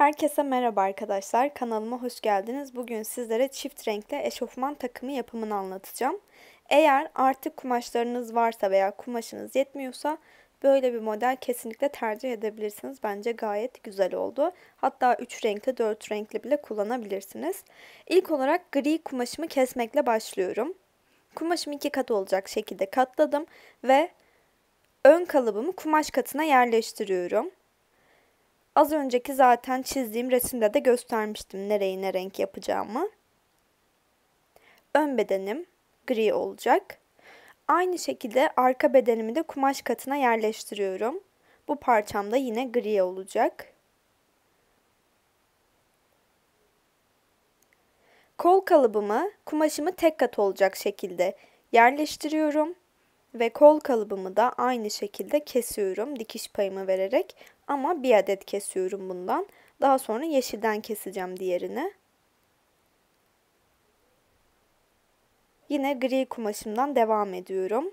Herkese merhaba arkadaşlar. Kanalıma hoş geldiniz. Bugün sizlere çift renkli eşofman takımı yapımını anlatacağım. Eğer artık kumaşlarınız varsa veya kumaşınız yetmiyorsa böyle bir model kesinlikle tercih edebilirsiniz. Bence gayet güzel oldu. Hatta 3 renkli, 4 renkli bile kullanabilirsiniz. İlk olarak gri kumaşımı kesmekle başlıyorum. Kumaşımı 2 kat olacak şekilde katladım ve ön kalıbımı kumaş katına yerleştiriyorum. Az önceki zaten çizdiğim resimde de göstermiştim nereyi ne renk yapacağımı. Ön bedenim gri olacak. Aynı şekilde arka bedenimi de kumaş katına yerleştiriyorum. Bu parçam da yine gri olacak. Kol kalıbımı kumaşımı tek kat olacak şekilde yerleştiriyorum. Ve kol kalıbımı da aynı şekilde kesiyorum dikiş payımı vererek. Ama bir adet kesiyorum bundan. Daha sonra yeşilden keseceğim diğerini. Yine gri kumaşımdan devam ediyorum.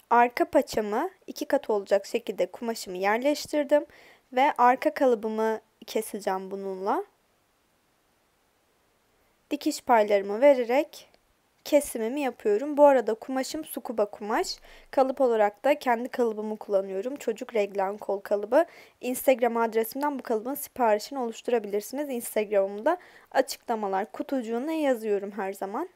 Arka paçamı 2 kat olacak şekilde kumaşımı yerleştirdim. Ve arka kalıbımı keseceğim bununla. Dikiş paylarımı vererek kesimimi yapıyorum. Bu arada kumaşım Sukuba kumaş. Kalıp olarak da kendi kalıbımı kullanıyorum. Çocuk reglen kol kalıbı. Instagram adresimden bu kalıbın siparişini oluşturabilirsiniz. Instagram'ımda açıklamalar kutucuğuna yazıyorum her zaman.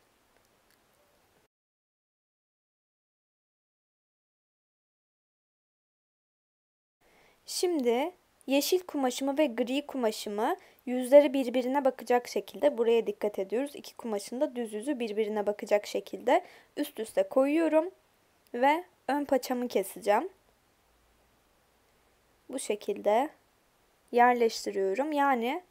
Şimdi yeşil kumaşımı ve gri kumaşımı yüzleri birbirine bakacak şekilde buraya dikkat ediyoruz. İki kumaşın da düz yüzü birbirine bakacak şekilde üst üste koyuyorum ve ön paçamı keseceğim. Bu şekilde yerleştiriyorum. Yani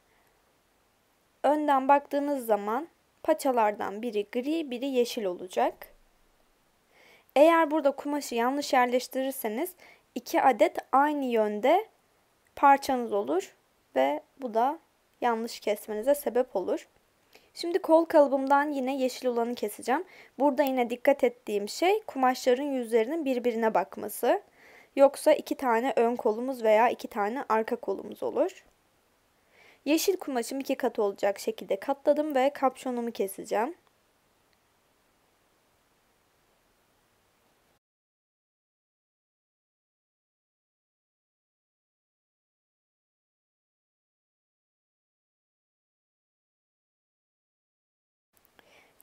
önden baktığınız zaman paçalardan biri gri, biri yeşil olacak. Eğer burada kumaşı yanlış yerleştirirseniz 2 adet aynı yönde parçanız olur ve bu da yanlış kesmenize sebep olur. Şimdi kol kalıbımdan yine yeşil olanı keseceğim. Burada yine dikkat ettiğim şey kumaşların yüzlerinin birbirine bakması. Yoksa 2 tane ön kolumuz veya 2 tane arka kolumuz olur. Yeşil kumaşım 2 kat olacak şekilde katladım ve kapşonumu keseceğim.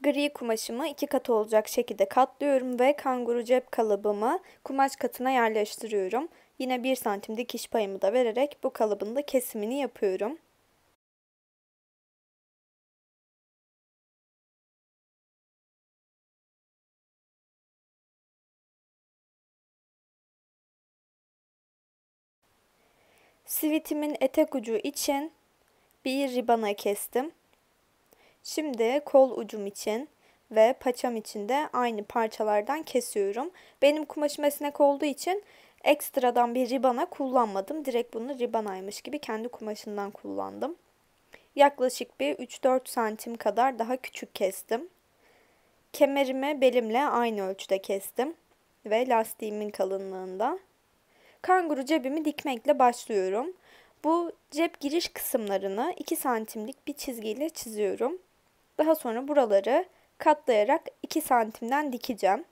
Gri kumaşımı 2 kat olacak şekilde katlıyorum ve kanguru cep kalıbımı kumaş katına yerleştiriyorum. Yine 1 santim dikiş payımı da vererek bu kalıbın da kesimini yapıyorum. Sivitimin etek ucu için bir ribana kestim. Şimdi kol ucum için ve paçam için de aynı parçalardan kesiyorum. Benim kumaşım esnek olduğu için ekstradan bir ribana kullanmadım. Direkt bunu ribanaymış gibi kendi kumaşından kullandım. Yaklaşık bir 3-4 santim kadar daha küçük kestim. Kemerimi belimle aynı ölçüde kestim ve lastiğimin kalınlığında. Kanguru cebimi dikmekle başlıyorum. Bu cep giriş kısımlarını 2 santimlik bir çizgiyle çiziyorum. Daha sonra buraları katlayarak 2 santimden dikeceğim.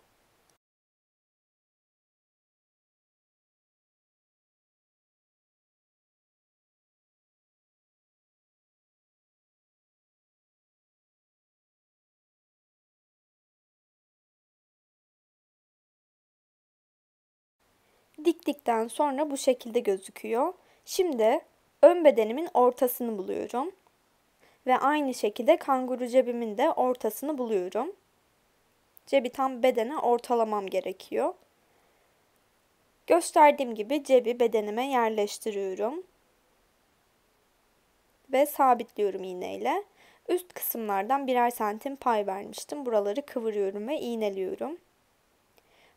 Diktikten sonra bu şekilde gözüküyor. Şimdi ön bedenimin ortasını buluyorum. Ve aynı şekilde kanguru cebimin de ortasını buluyorum. Cebi tam bedene ortalamam gerekiyor. Gösterdiğim gibi cebi bedenime yerleştiriyorum. Ve sabitliyorum iğneyle. Üst kısımlardan birer santim pay vermiştim. Buraları kıvırıyorum ve iğneliyorum.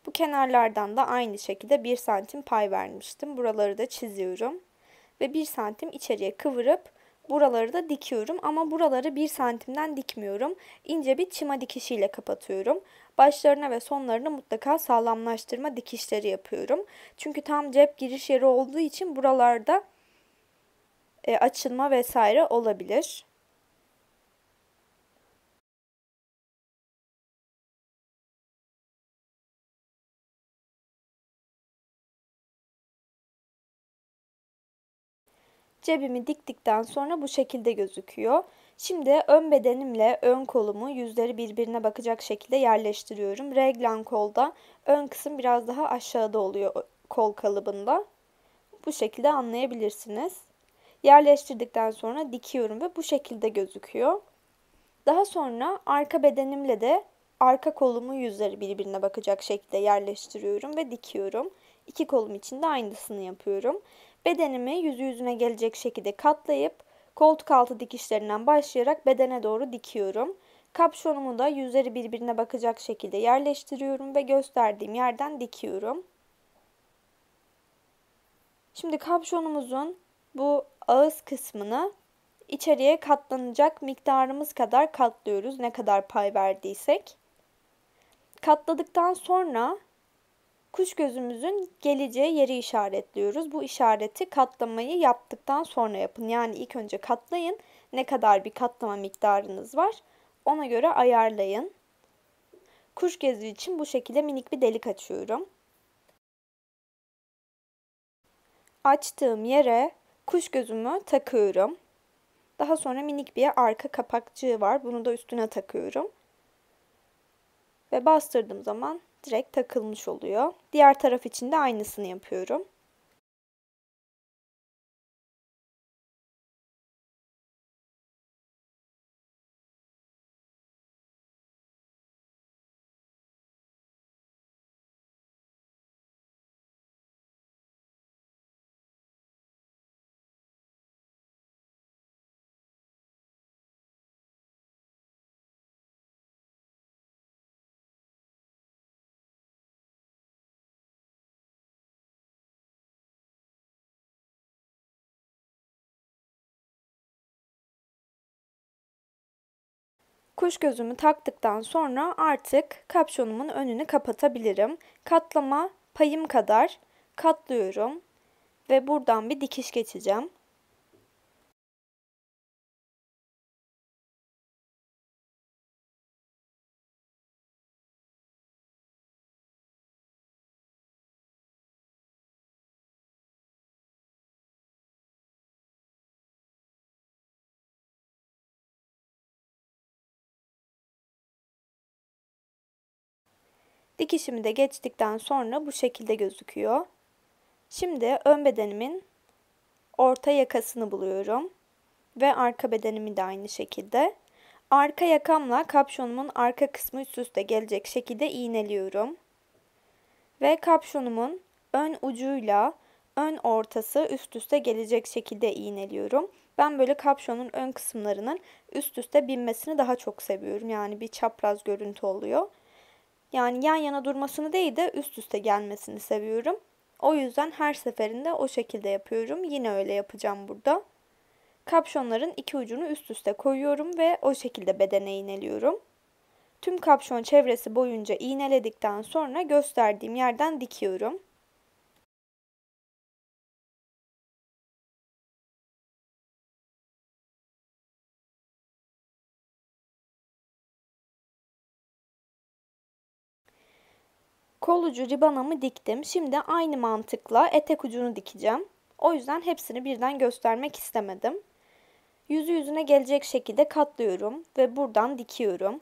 Bu kenarlardan da aynı şekilde 1 santim pay vermiştim. Buraları da çiziyorum. Ve 1 santim içeriye kıvırıp buraları da dikiyorum. Ama buraları 1 santimden dikmiyorum. İnce bir çıma dikişiyle kapatıyorum. Başlarına ve sonlarına mutlaka sağlamlaştırma dikişleri yapıyorum. Çünkü tam cep giriş yeri olduğu için buralarda açılma vesaire olabilir. Cebimi diktikten sonra bu şekilde gözüküyor. Şimdi ön bedenimle ön kolumu yüzleri birbirine bakacak şekilde yerleştiriyorum. Raglan kolda ön kısım biraz daha aşağıda oluyor kol kalıbında. Bu şekilde anlayabilirsiniz. Yerleştirdikten sonra dikiyorum ve bu şekilde gözüküyor. Daha sonra arka bedenimle de arka kolumu yüzleri birbirine bakacak şekilde yerleştiriyorum ve dikiyorum. İki kolum için de aynısını yapıyorum. Bedenimi yüzü yüzüne gelecek şekilde katlayıp koltuk altı dikişlerinden başlayarak bedene doğru dikiyorum. Kapşonumu da yüzleri birbirine bakacak şekilde yerleştiriyorum ve gösterdiğim yerden dikiyorum. Şimdi kapşonumuzun bu ağız kısmını içeriye katlanacak miktarımız kadar katlıyoruz. Ne kadar pay verdiysek. Katladıktan sonra kuş gözümüzün geleceği yeri işaretliyoruz. Bu işareti katlamayı yaptıktan sonra yapın. Yani ilk önce katlayın. Ne kadar bir katlama miktarınız var ona göre ayarlayın. Kuş gözü için bu şekilde minik bir delik açıyorum. Açtığım yere kuş gözümü takıyorum. Daha sonra minik bir arka kapakçığı var. Bunu da üstüne takıyorum. Ve bastırdığım zaman direkt takılmış oluyor. Diğer taraf için de aynısını yapıyorum. Kuş gözümü taktıktan sonra artık kapşonumun önünü kapatabilirim. Katlama payım kadar katlıyorum ve buradan bir dikiş geçeceğim. Dikişimi de geçtikten sonra bu şekilde gözüküyor. Şimdi ön bedenimin orta yakasını buluyorum ve arka bedenimi de aynı şekilde. Arka yakamla kapşonumun arka kısmı üst üste gelecek şekilde iğneliyorum. Ve kapşonumun ön ucuyla ön ortası üst üste gelecek şekilde iğneliyorum. Ben böyle kapşonun ön kısımlarının üst üste binmesini daha çok seviyorum. Yani bir çapraz görüntü oluyor. Yani yan yana durmasını değil de üst üste gelmesini seviyorum. O yüzden her seferinde o şekilde yapıyorum. Yine öyle yapacağım burada. Kapşonların iki ucunu üst üste koyuyorum ve o şekilde bedene iğneliyorum. Tüm kapşon çevresi boyunca iğneledikten sonra gösterdiğim yerden dikiyorum. Kol ucu ribanamı diktim. Şimdi aynı mantıkla etek ucunu dikeceğim. O yüzden hepsini birden göstermek istemedim. Yüzü yüzüne gelecek şekilde katlıyorum ve buradan dikiyorum.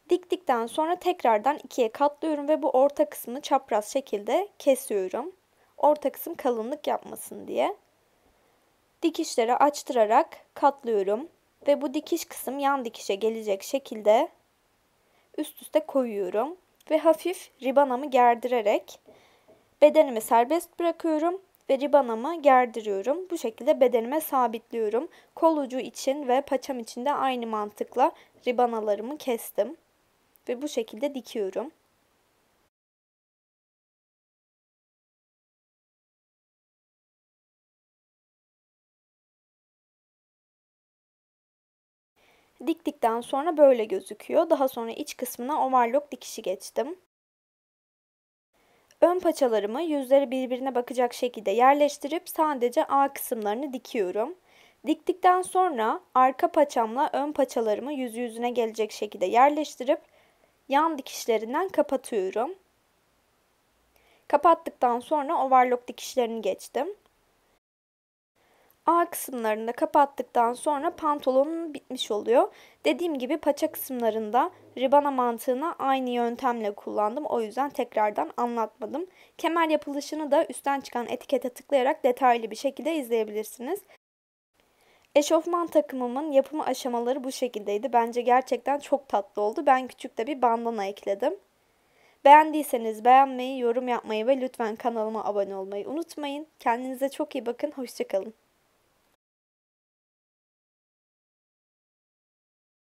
Diktikten sonra tekrardan ikiye katlıyorum ve bu orta kısmını çapraz şekilde kesiyorum. Orta kısım kalınlık yapmasın diye. Dikişleri açtırarak katlıyorum ve bu dikiş kısım yan dikişe gelecek şekilde üst üste koyuyorum ve hafif ribanamı gerdirerek bedenimi serbest bırakıyorum ve ribanamı gerdiriyorum. Bu şekilde bedenime sabitliyorum. Kol ucu için ve paçam için de aynı mantıkla ribanalarımı kestim ve bu şekilde dikiyorum. Diktikten sonra böyle gözüküyor. Daha sonra iç kısmına overlock dikişi geçtim. Ön paçalarımı yüzleri birbirine bakacak şekilde yerleştirip sadece A kısımlarını dikiyorum. Diktikten sonra arka paçamla ön paçalarımı yüz yüzüne gelecek şekilde yerleştirip yan dikişlerinden kapatıyorum. Kapattıktan sonra overlock dikişlerini geçtim. A kısımlarını da kapattıktan sonra pantolonun bitmiş oluyor. Dediğim gibi paça kısımlarında ribana mantığını aynı yöntemle kullandım. O yüzden tekrardan anlatmadım. Kemer yapılışını da üstten çıkan etikete tıklayarak detaylı bir şekilde izleyebilirsiniz. Eşofman takımımın yapımı aşamaları bu şekildeydi. Bence gerçekten çok tatlı oldu. Ben küçük de bir bandana ekledim. Beğendiyseniz beğenmeyi, yorum yapmayı ve lütfen kanalıma abone olmayı unutmayın. Kendinize çok iyi bakın. Hoşça kalın.